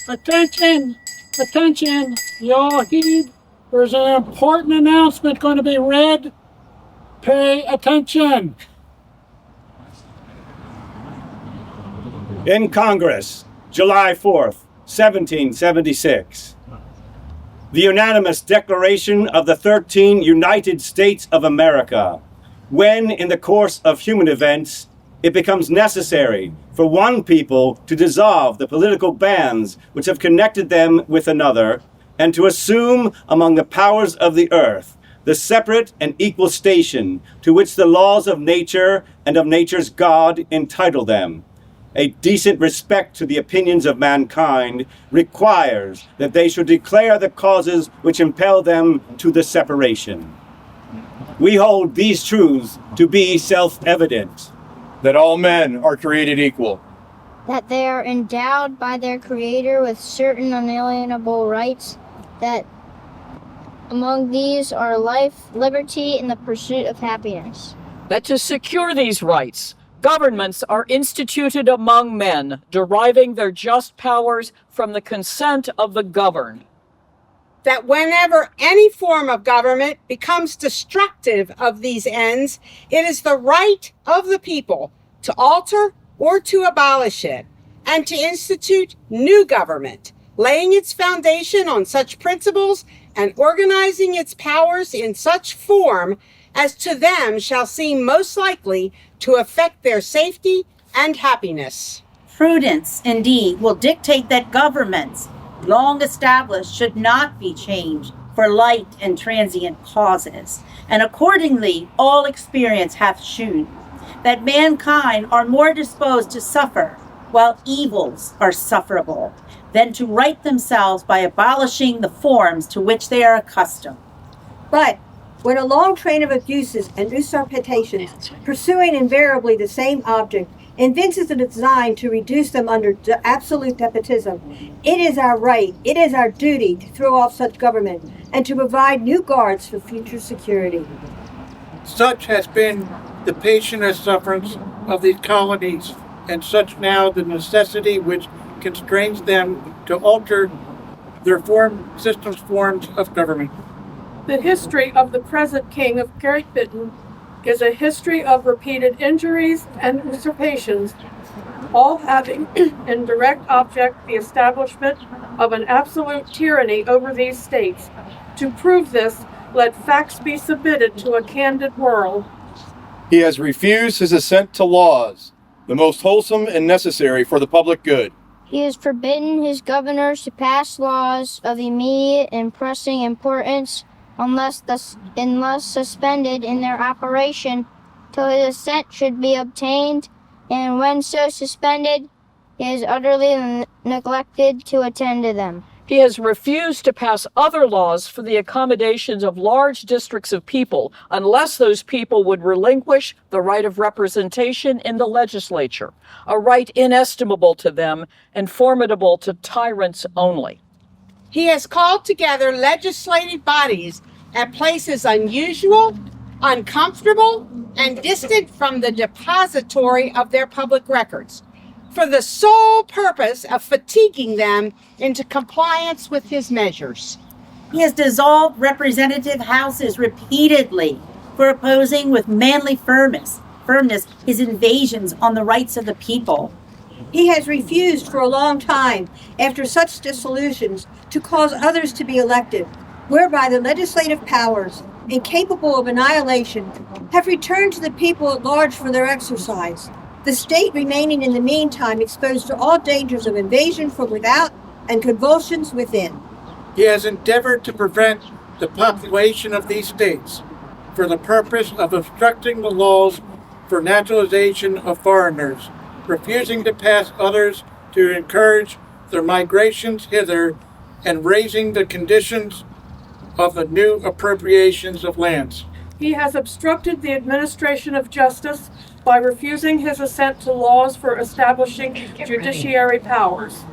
Attention, attention, y'all heed. There's an important announcement going to be read. Pay attention. In Congress, July 4th, 1776. The unanimous declaration of the 13 United States of America, when in the course of human events, it becomes necessary for one people to dissolve the political bands which have connected them with another, and to assume among the powers of the earth the separate and equal station to which the laws of nature and of nature's God entitle them. A decent respect to the opinions of mankind requires that they should declare the causes which impel them to the separation. We hold these truths to be self-evident. That all men are created equal. That they are endowed by their Creator with certain unalienable rights, that among these are life, liberty, and the pursuit of happiness. That to secure these rights, governments are instituted among men, deriving their just powers from the consent of the governed. That whenever any form of government becomes destructive of these ends, it is the right of the people to alter or to abolish it, and to institute new government, laying its foundation on such principles and organizing its powers in such form as to them shall seem most likely to affect their safety and happiness. Prudence, indeed, will dictate that governments long established should not be changed for light and transient causes. And accordingly, all experience hath shewn that mankind are more disposed to suffer while evils are sufferable than to right themselves by abolishing the forms to which they are accustomed. But when a long train of abuses and usurpations, pursuing invariably the same object, evinces a design to reduce them under absolute despotism, it is our right, it is our duty to throw off such government and to provide new guards for future security. Such has been the patient sufferance of these colonies, and such now the necessity which constrains them to alter their forms of government. The history of the present King of Great Britain is a history of repeated injuries and usurpations, all having in direct object the establishment of an absolute tyranny over these states. To prove this, let facts be submitted to a candid world. He has refused his assent to laws, the most wholesome and necessary for the public good. He has forbidden his governors to pass laws of immediate and pressing importance unless suspended in their operation till his assent should be obtained, and when so suspended, he is utterly neglected to attend to them. He has refused to pass other laws for the accommodations of large districts of people unless those people would relinquish the right of representation in the legislature, a right inestimable to them and formidable to tyrants only. He has called together legislative bodies at places unusual, uncomfortable, and distant from the depository of their public records, for the sole purpose of fatiguing them into compliance with his measures. He has dissolved representative houses repeatedly for opposing with manly firmness his invasions on the rights of the people. He has refused for a long time, after such dissolutions, to cause others to be elected, whereby the legislative powers, incapable of annihilation, have returned to the people at large for their exercise, the state remaining in the meantime exposed to all dangers of invasion from without and convulsions within. He has endeavored to prevent the population of these states for the purpose of obstructing the laws for naturalization of foreigners, refusing to pass others to encourage their migrations hither, and raising the conditions of the new appropriations of lands. He has obstructed the administration of justice by refusing his assent to laws for establishing judiciary powers.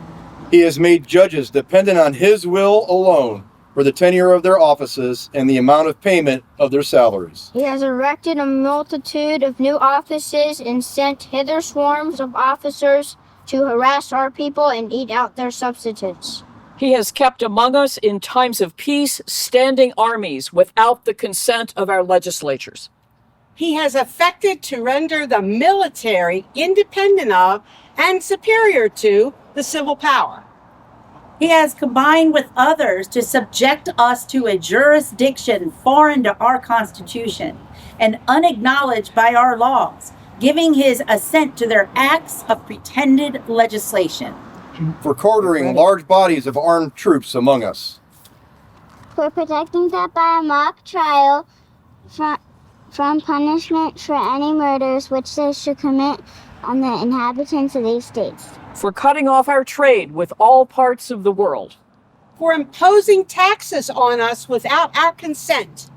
He has made judges dependent on his will alone for the tenure of their offices and the amount of payment of their salaries. He has erected a multitude of new offices and sent hither swarms of officers to harass our people and eat out their subsistence. He has kept among us in times of peace standing armies without the consent of our legislatures. He has affected to render the military independent of and superior to the civil power. He has combined with others to subject us to a jurisdiction foreign to our Constitution and unacknowledged by our laws, giving his assent to their acts of pretended legislation. For quartering large bodies of armed troops among us. For protecting that by a mock trial from punishment for any murders which they should commit on the inhabitants of these states. For cutting off our trade with all parts of the world. For imposing taxes on us without our consent.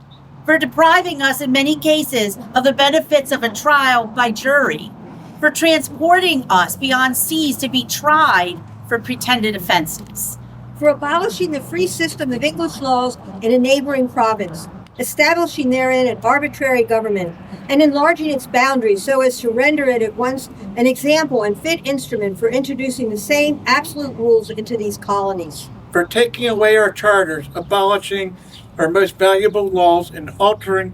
For depriving us in many cases of the benefits of a trial by jury. For transporting us beyond seas to be tried for pretended offenses. For abolishing the free system of English laws in a neighboring province, establishing therein an arbitrary government, and enlarging its boundaries so as to render it at once an example and fit instrument for introducing the same absolute rules into these colonies. For taking away our charters, abolishing our most valuable laws, and altering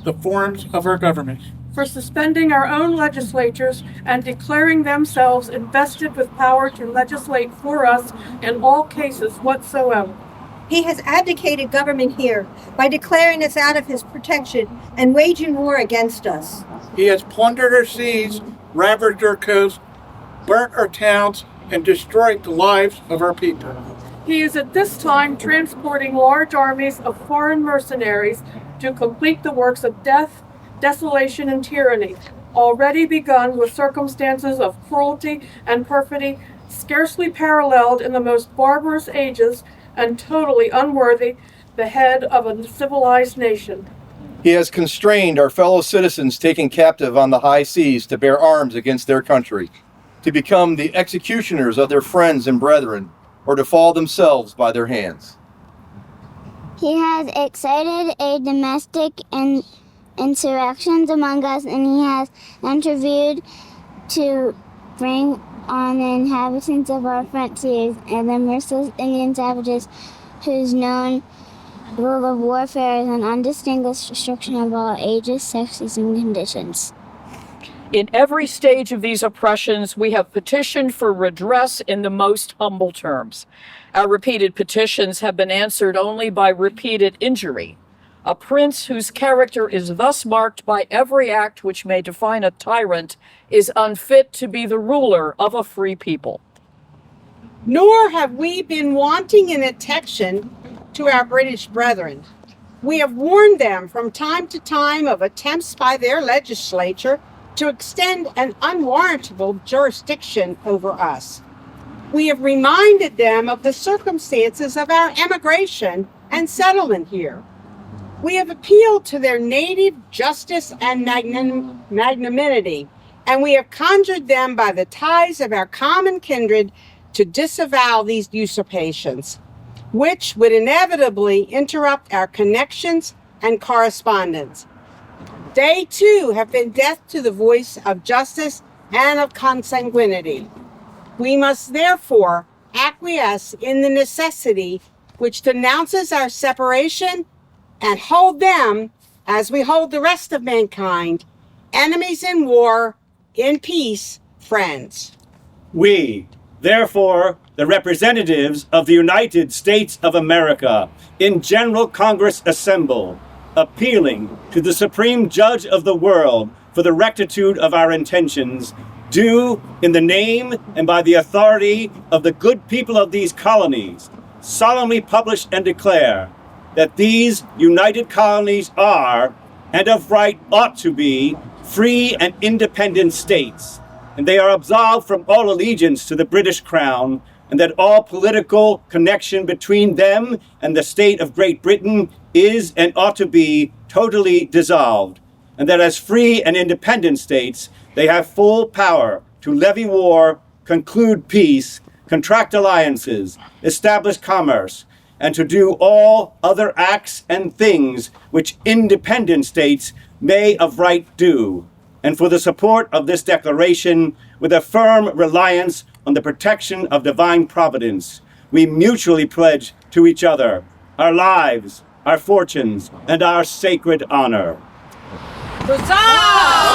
the forms of our government. For suspending our own legislatures and declaring themselves invested with power to legislate for us in all cases whatsoever. He has abdicated government here by declaring us out of his protection and waging war against us. He has plundered our seas, ravaged our coasts, burnt our towns, and destroyed the lives of our people. He is at this time transporting large armies of foreign mercenaries to complete the works of death, desolation, and tyranny, already begun with circumstances of cruelty and perfidy scarcely paralleled in the most barbarous ages and totally unworthy the head of a civilized nation. He has constrained our fellow citizens taken captive on the high seas to bear arms against their country, to become the executioners of their friends and brethren, or to fall themselves by their hands. He has excited a domestic insurrections among us, and he has intervened to bring on the inhabitants of our frontiers and the merciless Indian savages whose known rule of warfare is an undistinguished destruction of all ages, sexes, and conditions. In every stage of these oppressions, we have petitioned for redress in the most humble terms. Our repeated petitions have been answered only by repeated injury. A prince whose character is thus marked by every act which may define a tyrant is unfit to be the ruler of a free people. Nor have we been wanting in attention to our British brethren. We have warned them from time to time of attempts by their legislature to extend an unwarrantable jurisdiction over us. We have reminded them of the circumstances of our emigration and settlement here. We have appealed to their native justice and magnanimity, and we have conjured them by the ties of our common kindred to disavow these usurpations, which would inevitably interrupt our connections and correspondence. They too have been deaf to the voice of justice and of consanguinity. We must therefore acquiesce in the necessity which denounces our separation and hold them, as we hold the rest of mankind, enemies in war, in peace, friends. We, therefore, the representatives of the United States of America, in General Congress assemble, appealing to the Supreme Judge of the world for the rectitude of our intentions, do, in the name and by the authority of the good people of these colonies, solemnly publish and declare that these united colonies are, and of right ought to be, free and independent states, and they are absolved from all allegiance to the British Crown, and that all political connection between them and the state of Great Britain is and ought to be totally dissolved, and that as free and independent states, they have full power to levy war, conclude peace, contract alliances, establish commerce, and to do all other acts and things which independent states may of right do. and for the support of this declaration with a firm reliance on the protection of divine providence, we mutually pledge to each other our lives, our fortunes, and our sacred honor. Huzzah!